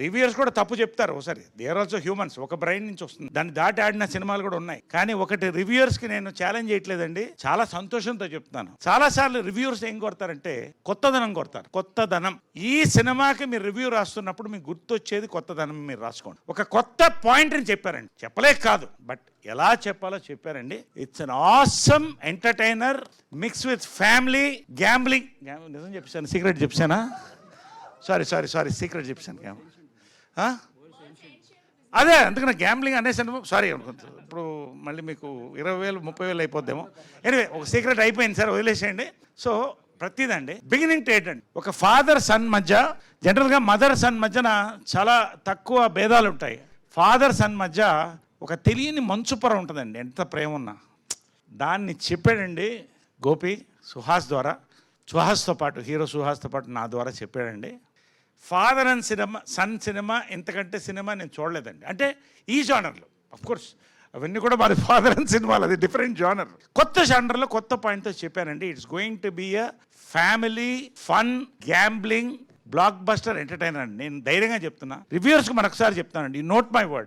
Reviewers కూడా తప్పు చెప్తారు ఒకసారి, దే ఆర్ ఆల్సో హ్యూమన్స్, ఒక బ్రెయిన్ నుంచి వస్తుంది, దాన్ని దాటి ఆడిన సినిమాలు కూడా ఉన్నాయి. కానీ ఒకటి రివ్యూయర్స్కి నేను ఛాలెంజ్ చేయట్లేదండి, చాలా సంతోషంతో చెప్తాను. చాలా సార్లు రివ్యూయర్స్ ఏం కొడతారంటే కొత్తదనం కొడతారు. కొత్తదనం, ఈ సినిమాకి మీరు రివ్యూ రాస్తున్నప్పుడు మీకు గుర్తొచ్చేది కొత్తదనం మీరు రాసుకోండి. ఒక కొత్త పాయింట్ అని చెప్పారండి, చెప్పలేక కాదు, బట్ ఎలా చెప్పాలో చెప్పారండి. It's an awesome entertainer mix with family gambling. నిజం చెప్పాను, సీక్రెట్ చెప్పానా? సారీ సీక్రెట్ చెప్పాను. అదే అందుకని గ్యాంబ్లింగ్ అనేసాను, సారీ. ఇప్పుడు మళ్ళీ మీకు 20,000 30,000 అయిపోద్దేమో. ఎనివే ఒక సీక్రెట్ అయిపోయింది సార్, వదిలేసేయండి. సో ప్రతిదండి బిగినింగ్ టు ఎండ్ అండి. ఒక ఫాదర్ సన్ మధ్య, జనరల్గా మదర్ సన్ మధ్యన చాలా తక్కువ భేదాలు ఉంటాయి. ఫాదర్ సన్ మధ్య ఒక తెలియని మంచు పొర ఉంటుందండి, ఎంత ప్రేమ ఉన్నా. దాన్ని చెప్పాడండి గోపి సుహాస్ ద్వారా, సుహాస్తో పాటు, హీరో సుహాస్తో పాటు నా ద్వారా చెప్పాడండి. Father and cinema, son cinema, ఇంతకంటే సినిమా నేను చూడలేదండి. అంటే ఈ జానర్లో కోర్స్ అవన్నీ కూడా మాది ఫాదర్ అండ్ సినిమాలు, అది డిఫరెంట్ జానర్. కొత్త జానర్లో కొత్త పాయింట్తో చెప్పానండి. It's going to be a family fun gambling blockbuster entertainer అండి. నేను ధైర్యంగా చెప్తున్నా, రివ్యూయర్స్కి మరొకసారి చెప్తానండి, నోట్ మై వర్డ్.